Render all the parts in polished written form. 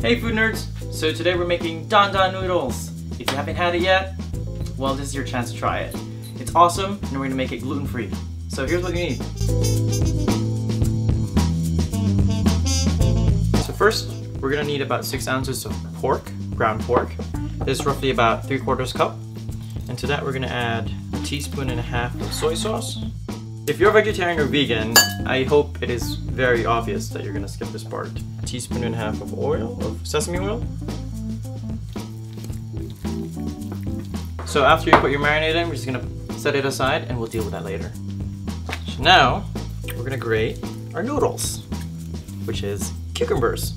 Hey food nerds! So today we're making Dan Noodles. If you haven't had it yet, well, this is your chance to try it. It's awesome and we're gonna make it gluten-free. So here's what you need. So first, we're gonna need about 6 ounces of pork, ground pork. This is roughly about 3/4 cup. And to that we're gonna add 1.5 teaspoons of soy sauce. If you're a vegetarian or vegan, I hope it is very obvious that you're gonna skip this part. 1.5 teaspoons of oil, of sesame oil. So after you put your marinade in, we're just gonna set it aside and we'll deal with that later. So now, we're gonna grate our noodles, which is cucumbers.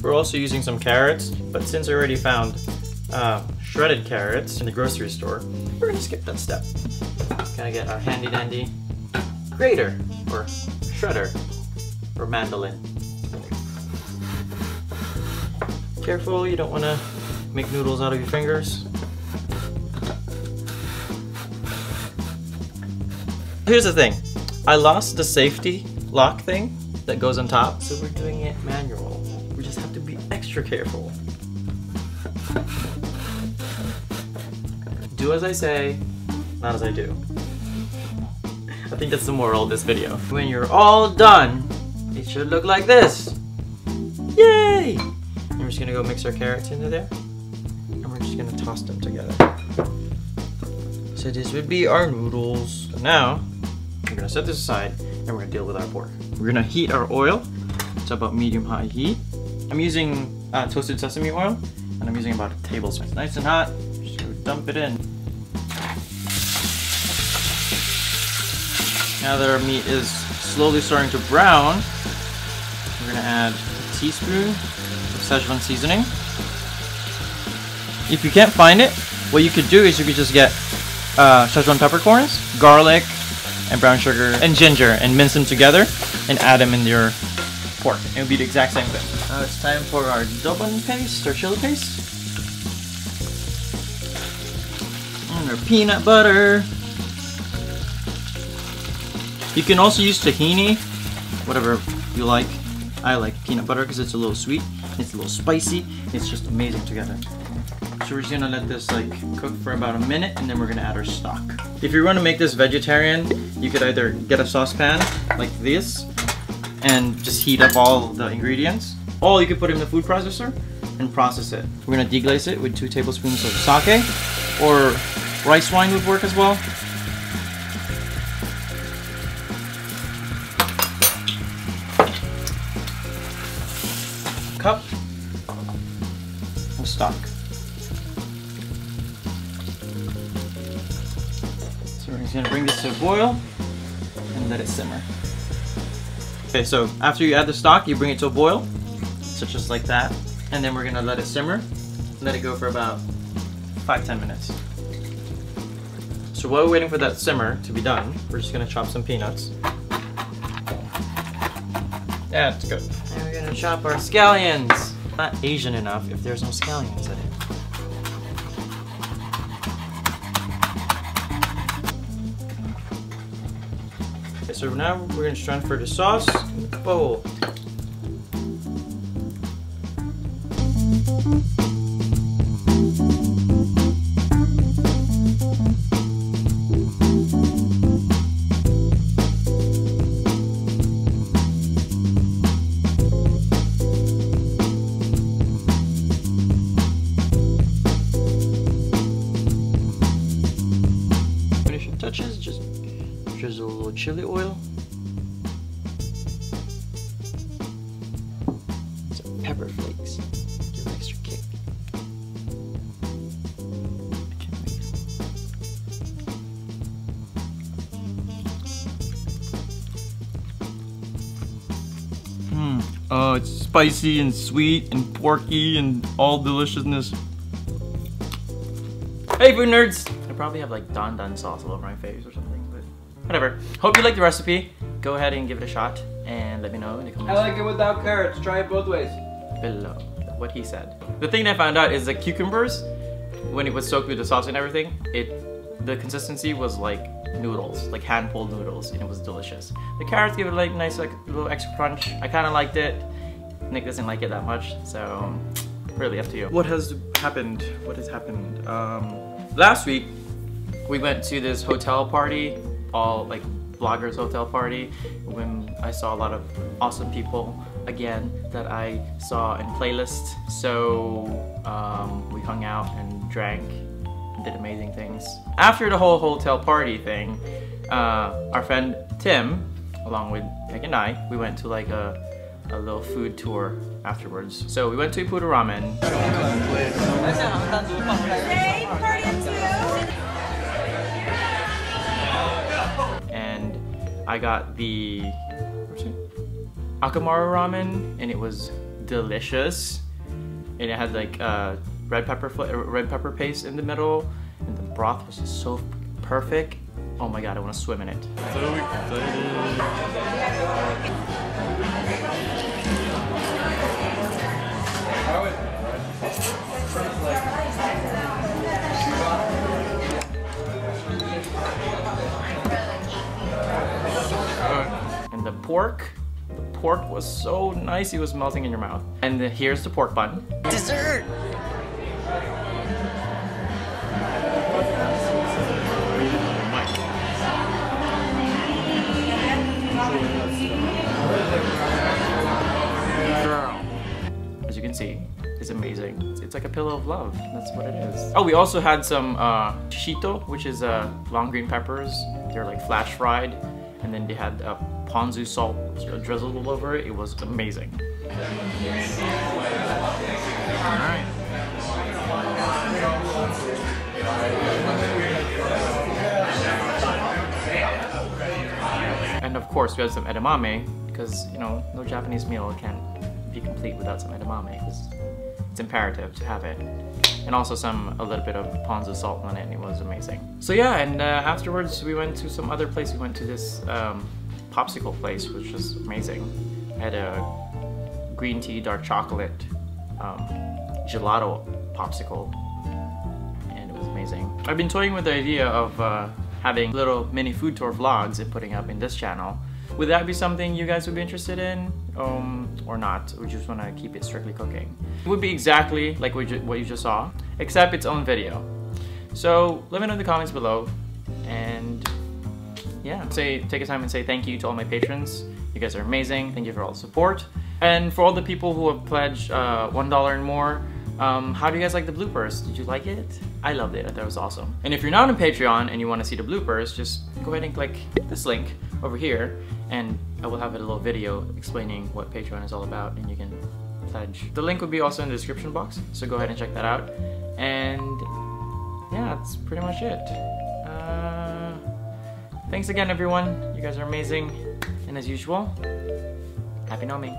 We're also using some carrots, but since I already found shredded carrots in the grocery store, we're gonna skip that step. Gonna get our handy dandy grater, or shredder, or mandolin. Careful, you don't wanna make noodles out of your fingers. Here's the thing, I lost the safety lock thing that goes on top, so we're doing it manual. We just have to be extra careful. Do as I say, not as I do. I think that's the moral of this video. When you're all done, it should look like this. Yay! And we're just gonna go mix our carrots into there. And we're just gonna toss them together. So this would be our noodles. So now, we're gonna set this aside and we're gonna deal with our pork. We're gonna heat our oil to about medium-high heat. I'm using toasted sesame oil, and I'm using about 1 tablespoon. It's nice and hot, just gonna dump it in. Now that our meat is slowly starting to brown, we're gonna add 1 teaspoon of Szechuan seasoning. If you can't find it, what you could do is you could just get Szechuan peppercorns, garlic, and brown sugar, and ginger, and mince them together, and add them in your pork. It would be the exact same thing. Now it's time for our adobame paste, or chili paste. And our peanut butter. You can also use tahini, whatever you like. I like peanut butter because it's a little sweet, it's a little spicy, it's just amazing together. So we're just gonna let this cook for about a minute and then we're gonna add our stock. If you're gonna make this vegetarian, you could either get a saucepan like this and just heat up all the ingredients, or you could put it in the food processor and process it. We're gonna deglaze it with 2 tablespoons of sake, or rice wine would work as well. Cup of stock. So we're just gonna bring this to a boil and let it simmer. Okay, so after you add the stock, you bring it to a boil, so just like that, and then we're gonna let it simmer. Let it go for about 5-10 minutes. So while we're waiting for that simmer to be done, we're just gonna chop some peanuts. Yeah, that's good. And we're gonna chop our scallions. Not Asian enough if there's no scallions in it. Okay, so now we're gonna transfer the sauce in the bowl. Touches, just drizzle a little chili oil, some pepper flakes, give an extra kick. Oh, it's spicy and sweet and porky and all deliciousness. Hey food nerds! I probably have like Dan sauce all over my face or something, but whatever. Hope you like the recipe. Go ahead and give it a shot and let me know in the comments. I like it without carrots. Try it both ways. Below. What he said. The thing I found out is the cucumbers, when it was soaked with the sauce and everything, it the consistency was like noodles, like hand-pulled noodles, and it was delicious. The carrots gave it like nice, like little extra crunch. I kind of liked it. Nick doesn't like it that much, so really up to you. What has happened? What has happened? Last week we went to this hotel party, all like vloggers hotel party, when I saw a lot of awesome people again that I saw in playlist. So we hung out and drank and did amazing things. After the whole hotel party thing, our friend Tim, along with Nick and I, we went to like a little food tour afterwards. So we went to Ippudo Ramen. And I got the Akamaru ramen, and it was delicious. And it had like red pepper paste in the middle, and the broth was just so perfect. Oh my god, I want to swim in it. So and the pork was so nice, it was melting in your mouth. And here's the pork bun. Dessert! As you can see, it's amazing. It's like a pillow of love. That's what it is. Oh, we also had some shito, which is long green peppers. They're like flash fried. And then they had ponzu salt drizzled all over it. It was amazing. Alright. And of course we had some edamame, because you know, no Japanese meal can't be complete without some edamame, because it's imperative to have it. And also a little bit of ponzu salt on it, and it was amazing. So yeah, and afterwards we went to some other place. We went to this popsicle place, which was amazing. I had a green tea dark chocolate gelato popsicle, and it was amazing. I've been toying with the idea of having little mini food tour vlogs and putting up in this channel. Would that be something you guys would be interested in, or not? We just want to keep it strictly cooking. It would be exactly like what you just saw, except its own video. So let me know in the comments below, and yeah, take a time and say thank you to all my patrons. You guys are amazing. Thank you for all the support. And for all the people who have pledged $1 and more, how do you guys like the bloopers? Did you like it? I loved it. I thought it was awesome. And if you're not on Patreon and you want to see the bloopers, just go ahead and click this link over here, and I will have a little video explaining what Patreon is all about, and you can pledge. The link will be also in the description box, so go ahead and check that out. And yeah, that's pretty much it. Thanks again, everyone. You guys are amazing. And as usual, happy nomming.